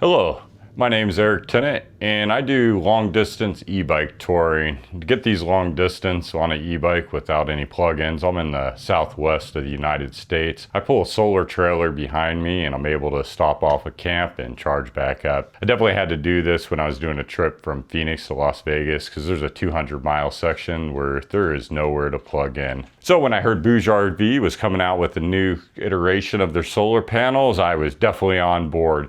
Hello, my name is Eric Tennant and I do long distance e-bike touring. To get these long distance on an e-bike without any plug-ins, I'm in the southwest of the United States. I pull a solar trailer behind me and I'm able to stop off a camp and charge back up. I definitely had to do this when I was doing a trip from Phoenix to Las Vegas because there's a 200-mile section where there is nowhere to plug in. So when I heard BougeRV was coming out with a new iteration of their solar panels, I was definitely on board.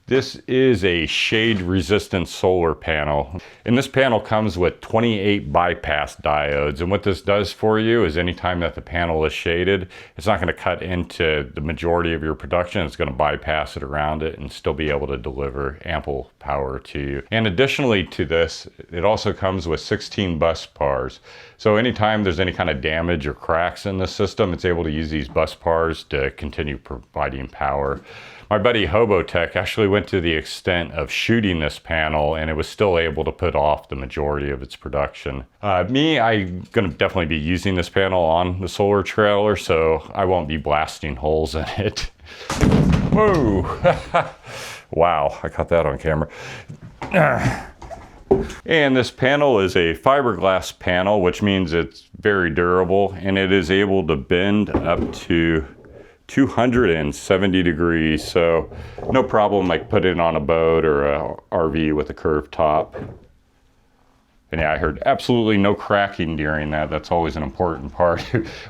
This is a shade resistant solar panel, and this panel comes with 28 bypass diodes. And what this does for you is anytime that the panel is shaded, it's not going to cut into the majority of your production. It's going to bypass it around it and still be able to deliver ample power to you. And additionally to this, it also comes with 16 bus bars. So anytime there's any kind of damage or cracks in the system, it's able to use these bus bars to continue providing power. My buddy Hobo actually went to the extent of shooting this panel and it was still able to put off the majority of its production. I'm gonna definitely be using this panel on the solar trailer, so I won't be blasting holes in it. Whoa, wow, I caught that on camera. And this panel is a fiberglass panel, which means it's very durable and it is able to bend up to 270 degrees, so no problem like putting it on a boat or a RV with a curved top. And yeah, I heard absolutely no cracking during that. That's always an important part.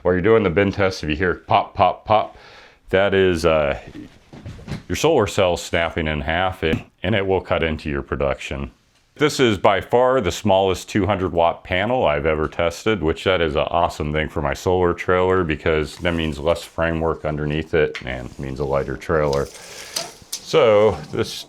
While you're doing the bend test, if you hear pop, pop, pop, that is your solar cell snapping in half and it will cut into your production. This is by far the smallest 200 watt panel I've ever tested, which that is an awesome thing for my solar trailer because that means less framework underneath it and means a lighter trailer. So this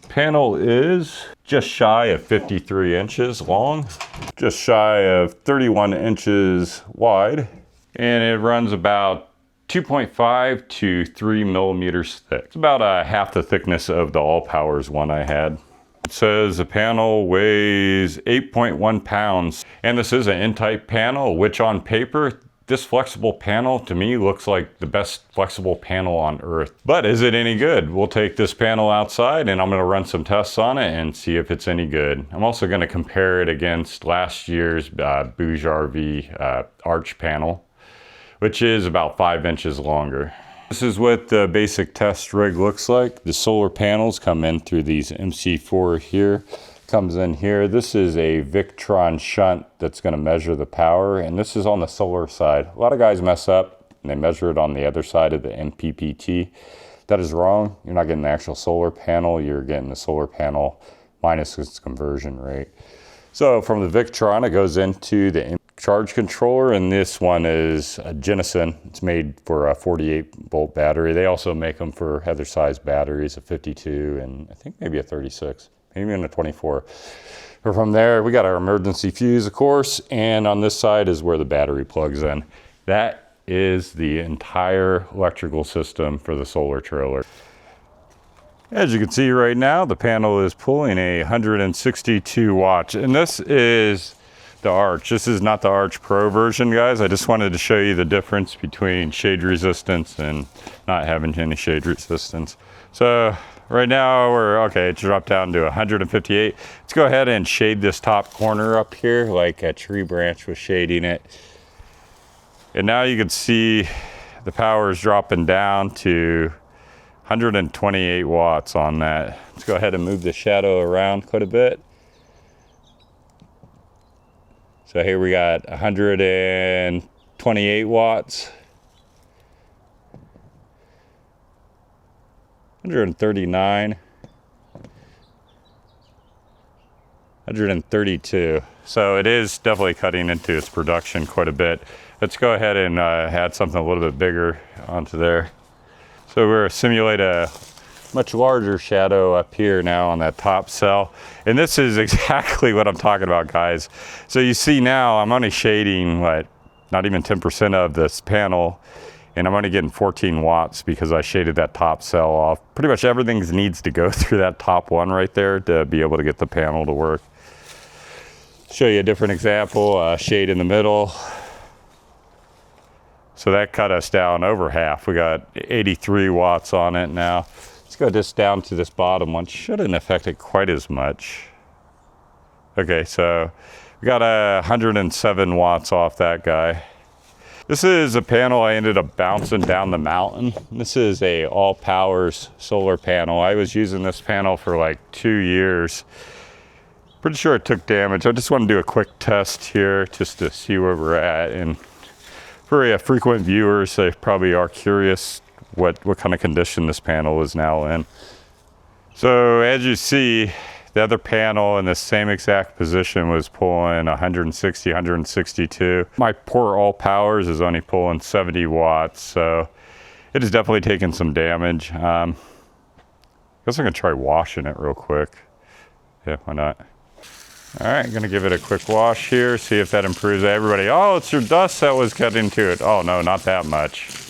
panel is just shy of 53 inches long, just shy of 31 inches wide, and it runs about 2.5 to 3 millimeters thick. It's about half the thickness of the AllPowers one I had. It says the panel weighs 8.1 pounds, and this is an N-type panel, which on paper, this flexible panel to me looks like the best flexible panel on earth. But is it any good? We'll take this panel outside and I'm gonna run some tests on it and see if it's any good. I'm also gonna compare it against last year's BougeRV Arch panel, which is about 5 inches longer. This is what the basic test rig looks like. The solar panels come in through these MC4 here, comes in here. This is a Victron shunt that's gonna measure the power, and this is on the solar side. A lot of guys mess up and they measure it on the other side of the MPPT. That is wrong. You're not getting the actual solar panel, you're getting the solar panel minus its conversion rate. So from the Victron, it goes into the charge controller, and this one is a Jenison. It's made for a 48 volt battery. They also make them for other size batteries, a 52 and I think maybe a 36, maybe even a 24. But from there, we got our emergency fuse, of course, and on this side is where the battery plugs in. That is the entire electrical system for the solar trailer. As you can see right now, the panel is pulling a 162 watts, and this is the Arch. This is not the Arch Pro version, guys. I just wanted to show you the difference between shade resistance and not having any shade resistance. So right now we're okay, it's dropped down to 158. Let's go ahead and shade this top corner up here like a tree branch was shading it. And now you can see the power is dropping down to 128 watts on that. Let's go ahead and move the shadow around quite a bit. So here we got 128 watts, 139, 132. So it is definitely cutting into its production quite a bit. Let's go ahead and add something a little bit bigger onto there. So we're simulate a much larger shadow up here now on that top cell. And this is exactly what I'm talking about, guys. So you see now I'm only shading not even 10% of this panel, and I'm only getting 14 watts because I shaded that top cell off. Pretty much everything needs to go through that top one right there to be able to get the panel to work. Show you a different example, shade in the middle. So that cut us down over half. We got 83 watts on it now. Let's go just down to this bottom one. Shouldn't affect it quite as much. Okay, so we got 107 watts off that guy. This is a panel I ended up bouncing down the mountain. This is a AllPowers solar panel. I was using this panel for like 2 years. Pretty sure it took damage. I just want to do a quick test here just to see where we're at. And for frequent viewers, they probably are curious what kind of condition this panel is now in. So as you see, the other panel in the same exact position was pulling 160, 162. My poor AllPowers is only pulling 70 watts, so it is definitely taking some damage. I guess I'm gonna try washing it real quick. Yeah, why not? All right, gonna give it a quick wash here, see if that improves it. Everybody, oh, it's your dust that was getting to it. Oh no, not that much.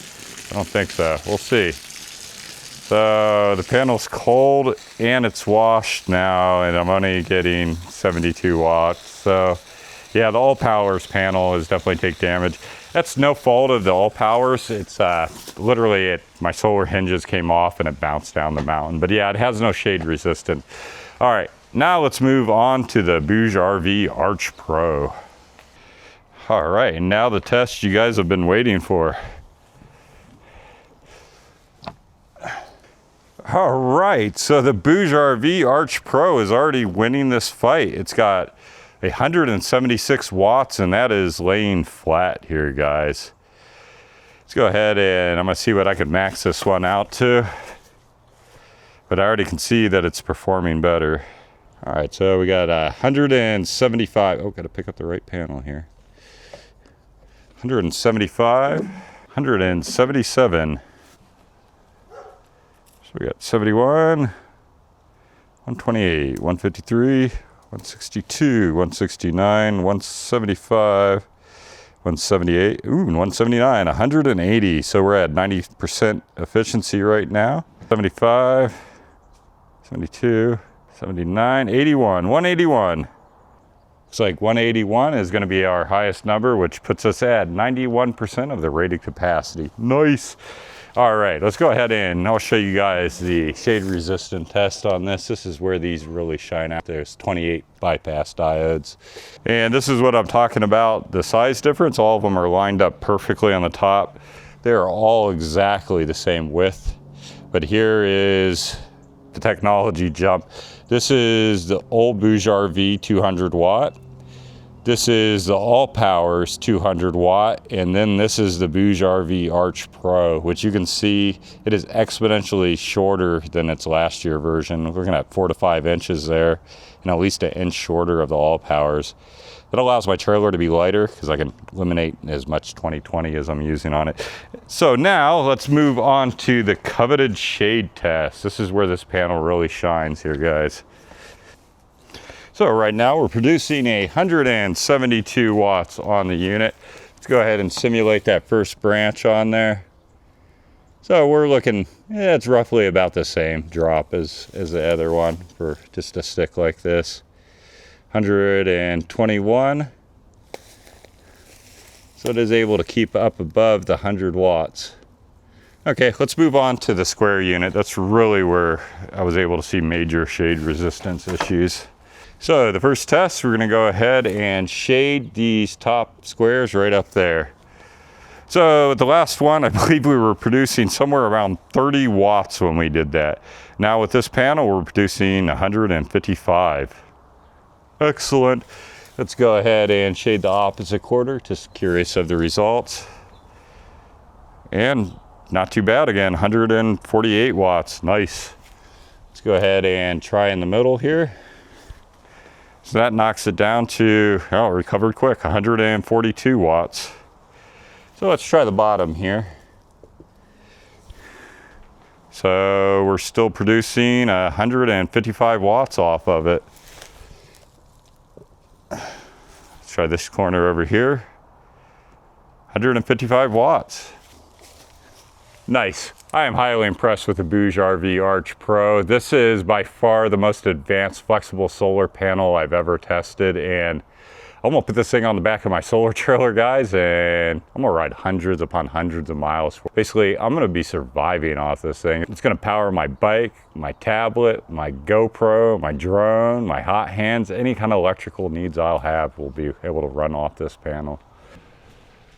I don't think so, we'll see. So the panel's cold and it's washed now, and I'm only getting 72 watts. So yeah, the AllPowers panel is definitely take damage. That's no fault of the AllPowers. It's literally my solar hinges came off and it bounced down the mountain. But yeah, it has no shade resistant. All right, now let's move on to the BougeRV Arch Pro. All right, and now the test you guys have been waiting for. All right, so the BougeRV Arch Pro is already winning this fight. It's got 176 watts, and that is laying flat here, guys. Let's go ahead and I'm gonna see what I could max this one out to. But I already can see that it's performing better. All right, so we got 175. Oh, gotta pick up the right panel here. 175, 177. So we got 71, 128, 153, 162, 169, 175, 178, ooh, 179, 180. So we're at 90% efficiency right now. 75, 72, 79, 81, 181. Looks like 181 is going to be our highest number, which puts us at 91% of the rated capacity. Nice. All right, let's go ahead and I'll show you guys the shade resistant test on this. This is where these really shine out. There's 28 bypass diodes. And this is what I'm talking about, the size difference. All of them are lined up perfectly on the top. They're all exactly the same width. But here is the technology jump. This is the old BougeRV 200 watt. This is the AllPowers 200 watt, and then this is the BougeRV Arch Pro, which you can see it is exponentially shorter than its last year version. We're looking at 4 to 5 inches there, and at least an inch shorter of the AllPowers. That allows my trailer to be lighter because I can eliminate as much 2020 as I'm using on it. So now let's move on to the coveted shade test. This is where this panel really shines here, guys. So right now we're producing 172 watts on the unit. Let's go ahead and simulate that first branch on there. So we're looking, it's roughly about the same drop as the other one for just a stick like this. 121. So it is able to keep up above the 100 watts. Okay, let's move on to the square unit. That's really where I was able to see major shade resistance issues. So the first test, we're gonna go ahead and shade these top squares right up there. So the last one, I believe we were producing somewhere around 30 watts when we did that. Now with this panel, we're producing 155. Excellent. Let's go ahead and shade the opposite quarter, just curious of the results. And not too bad again, 148 watts, nice. Let's go ahead and try in the middle here. So that knocks it down to, oh, recovered quick, 142 watts. So let's try the bottom here. So we're still producing 155 watts off of it. Let's try this corner over here. 155 watts. Nice. I am highly impressed with the BougeRV Arch Pro. This is by far the most advanced flexible solar panel I've ever tested, and I'm gonna put this thing on the back of my solar trailer, guys, and I'm gonna ride hundreds upon hundreds of miles. Basically, I'm gonna be surviving off this thing. It's gonna power my bike, my tablet, my GoPro, my drone, my hot hands, any kind of electrical needs I'll have will be able to run off this panel.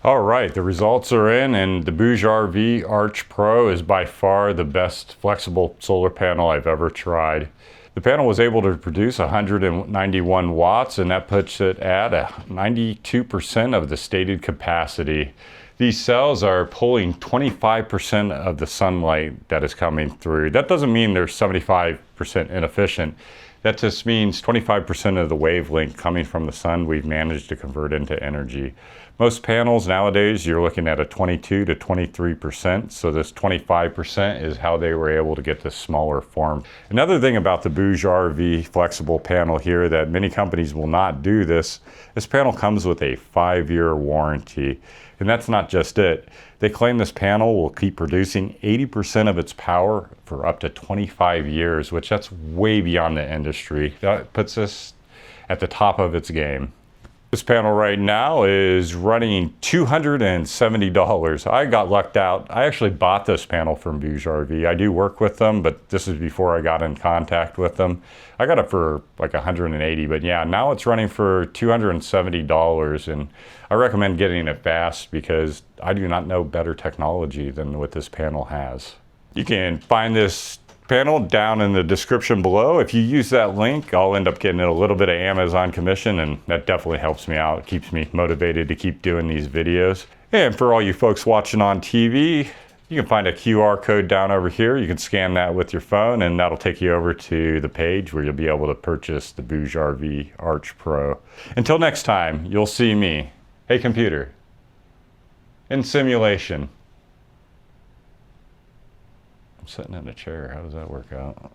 All right, the results are in, and the BougeRV Arch Pro is by far the best flexible solar panel I've ever tried. The panel was able to produce 191 watts, and that puts it at 92% of the stated capacity. These cells are pulling 25% of the sunlight that is coming through. That doesn't mean they're 75% inefficient. That just means 25% of the wavelength coming from the sun we've managed to convert into energy. Most panels nowadays, you're looking at a 22 to 23%, so this 25% is how they were able to get this smaller form. Another thing about the BougeRV flexible panel here that many companies will not do this panel comes with a 5-year warranty. And that's not just it. They claim this panel will keep producing 80% of its power for up to 25 years, which that's way beyond the industry. That puts us at the top of its game. This panel right now is running $270. I got lucked out. I actually bought this panel from BougeRV. I do work with them, but this is before I got in contact with them. I got it for like $180, but yeah, now it's running for $270, and I recommend getting it fast because I do not know better technology than what this panel has. You can find this panel down in the description below. If you use that link, I'll end up getting a little bit of Amazon commission, and that definitely helps me out. It keeps me motivated to keep doing these videos. And for all you folks watching on TV, you can find a QR code down over here. You can scan that with your phone, and that'll take you over to the page where you'll be able to purchase the BougeRV Arch Pro. Until next time, you'll see me. Hey computer, in simulation. Sitting in a chair, how does that work out?